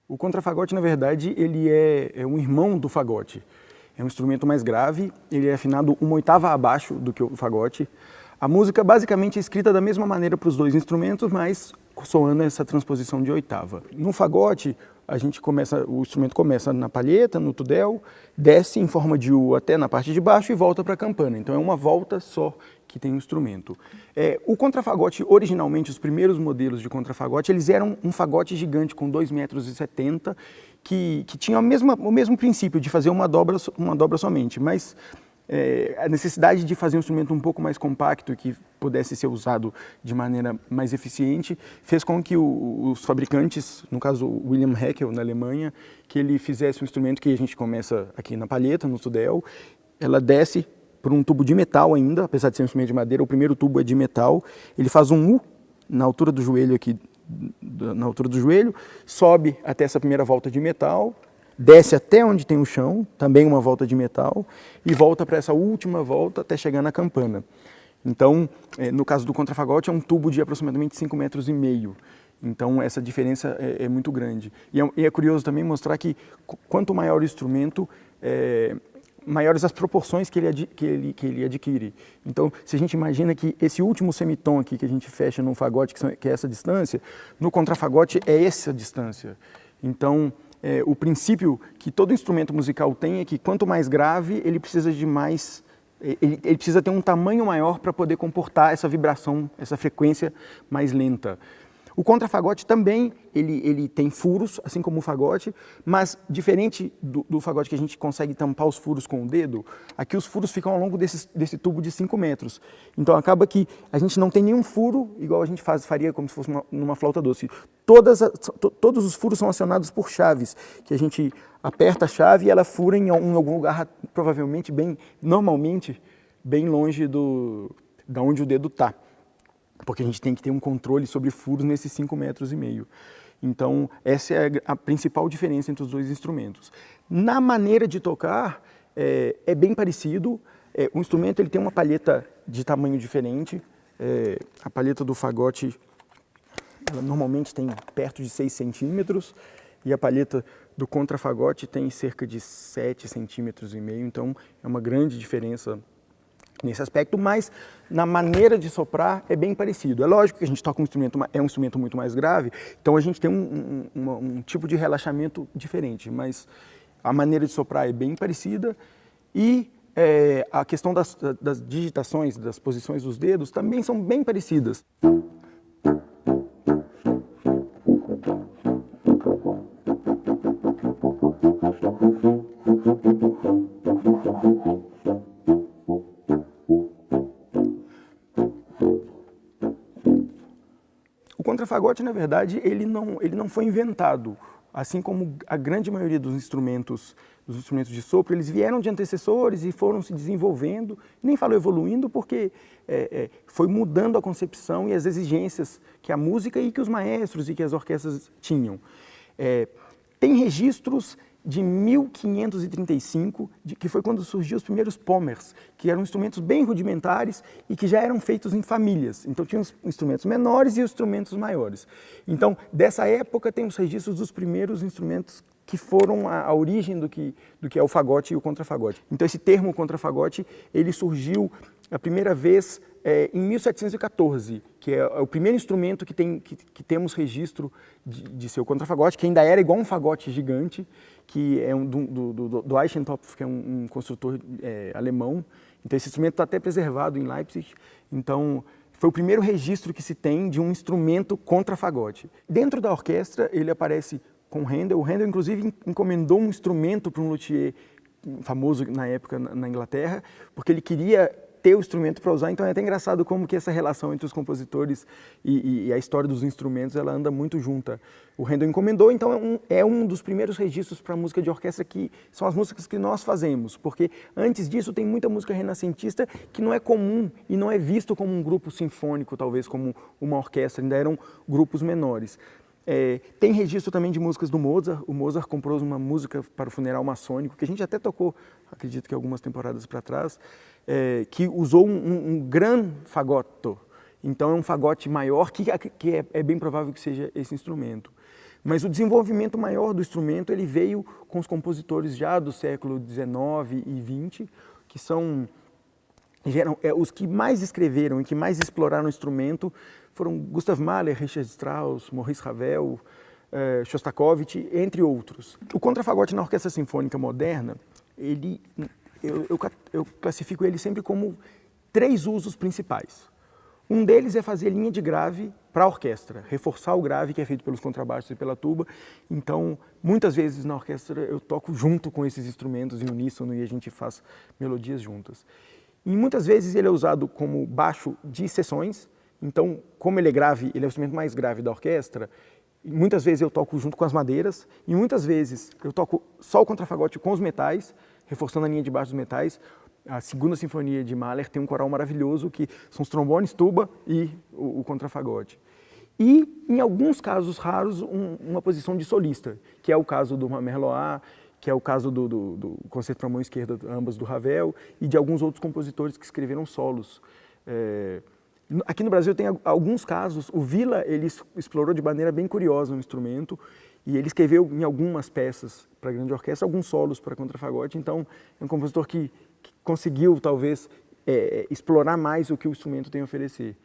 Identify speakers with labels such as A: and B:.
A: O contrafagote, na verdade, ele é um irmão do fagote. É um instrumento mais grave, ele é afinado uma oitava abaixo do que o fagote. A música basicamente é escrita da mesma maneira para os dois instrumentos, mas soando essa transposição de oitava. No fagote, o instrumento começa na palheta, no tudel, desce em forma de U até na parte de baixo e volta para a campana. Então é uma volta só que tem o instrumento. O contrafagote, originalmente, os primeiros modelos de contrafagote, eles eram um fagote gigante com 2,70 m, que tinha o mesmo princípio de fazer uma dobra somente, mas a necessidade de fazer um instrumento um pouco mais compacto e que pudesse ser usado de maneira mais eficiente fez com que os fabricantes, no caso o Wilhelm Haeckel na Alemanha, que ele fizesse um instrumento que a gente começa aqui na palheta, no tudel, ela desce por um tubo de metal ainda, apesar de ser um instrumento de madeira, o primeiro tubo é de metal, ele faz um U na altura do joelho aqui, na altura do joelho, sobe até essa primeira volta de metal, desce até onde tem o chão, também uma volta de metal, e volta para essa última volta até chegar na campana. Então, no caso do contrafagote, é um tubo de aproximadamente 5,5 metros. Então, essa diferença é muito grande. E é curioso também mostrar que quanto maior o instrumento, maiores as proporções que ele adquire. Então, se a gente imagina que esse último semitom aqui que a gente fecha num fagote, que é essa distância, no contrafagote é essa distância. Então, o princípio que todo instrumento musical tem é que quanto mais grave, ele precisa de mais... Ele precisa ter um tamanho maior para poder comportar essa vibração, essa frequência mais lenta. O contrafagote também, ele tem furos, assim como o fagote, mas diferente do fagote que a gente consegue tampar os furos com o dedo, aqui os furos ficam ao longo desse tubo de 5 metros. Então acaba que a gente não tem nenhum furo, igual a gente faria como se fosse numa flauta doce. Todos os furos são acionados por chaves, que a gente aperta a chave e ela fura em algum lugar, provavelmente, normalmente, bem longe da onde o dedo está. Porque a gente tem que ter um controle sobre furos nesses 5,5 metros. Então, essa é a principal diferença entre os dois instrumentos. Na maneira de tocar, é bem parecido. O instrumento ele tem uma palheta de tamanho diferente. A palheta do fagote, ela normalmente tem perto de 6 centímetros, e a palheta do contrafagote tem cerca de 7,5 centímetros. Então, é uma grande diferença nesse aspecto, mas na maneira de soprar é bem parecido. É lógico que a gente toca um instrumento muito mais grave, então a gente tem um tipo de relaxamento diferente, mas a maneira de soprar é bem parecida e a questão das digitações, das posições dos dedos também são bem parecidas. O contrafagote, na verdade, ele não foi inventado. Assim como a grande maioria dos instrumentos de sopro, eles vieram de antecessores e foram se desenvolvendo, nem falo evoluindo, porque foi mudando a concepção e as exigências que a música e que os maestros e que as orquestras tinham. Tem registros de 1535, que foi quando surgiu os primeiros pommers, que eram instrumentos bem rudimentares e que já eram feitos em famílias. Então tinha os instrumentos menores e os instrumentos maiores. Então, dessa época tem os registros dos primeiros instrumentos que foram a origem do que é o fagote e o contrafagote. Então esse termo contrafagote, ele surgiu a primeira vez em 1714, que é o primeiro instrumento que temos registro de ser o contrafagote, que ainda era igual um fagote gigante, que é do Eichentopf, que é um construtor alemão. Então esse instrumento está até preservado em Leipzig. Então foi o primeiro registro que se tem de um instrumento contrafagote. Dentro da orquestra ele aparece com Handel. O Handel, inclusive, encomendou um instrumento para um luthier famoso na época na Inglaterra, porque ele queria ter o instrumento para usar. Então é até engraçado como que essa relação entre os compositores e a história dos instrumentos, ela anda muito junta. O Handel encomendou, então é um dos primeiros registros para música de orquestra, que são as músicas que nós fazemos, porque antes disso tem muita música renascentista que não é comum e não é visto como um grupo sinfônico, talvez como uma orquestra, ainda eram grupos menores. Tem registro também de músicas do Mozart. O Mozart compôs uma música para o funeral maçônico, que a gente até tocou, acredito que algumas temporadas para trás, que usou um gran fagotto. Então é um fagote maior, que é bem provável que seja esse instrumento. Mas o desenvolvimento maior do instrumento ele veio com os compositores já do século XIX e XX, que são os que mais escreveram e que mais exploraram o instrumento foram Gustav Mahler, Richard Strauss, Maurice Ravel, Shostakovich, entre outros. O contrafagote na orquestra sinfônica moderna, eu classifico ele sempre como 3 usos principais. Um deles é fazer linha de grave para a orquestra, reforçar o grave que é feito pelos contrabaixos e pela tuba. Então, muitas vezes na orquestra eu toco junto com esses instrumentos em uníssono e a gente faz melodias juntas. E muitas vezes ele é usado como baixo de sessões. Então, como ele é grave, ele é o instrumento mais grave da orquestra, muitas vezes eu toco junto com as madeiras e muitas vezes eu toco só o contrafagote com os metais, reforçando a linha de baixo dos metais. A segunda sinfonia de Mahler tem um coral maravilhoso que são os trombones, tuba e o contrafagote. E, em alguns casos raros, uma posição de solista, que é o caso do Merloat, que é o caso do Concerto para a Mão Esquerda, ambas do Ravel, e de alguns outros compositores que escreveram solos. Aqui no Brasil tem alguns casos, o Villa ele explorou de maneira bem curiosa o instrumento, e ele escreveu em algumas peças para grande orquestra, alguns solos para contrafagote, então é um compositor que conseguiu, talvez, explorar mais o que o instrumento tem a oferecer.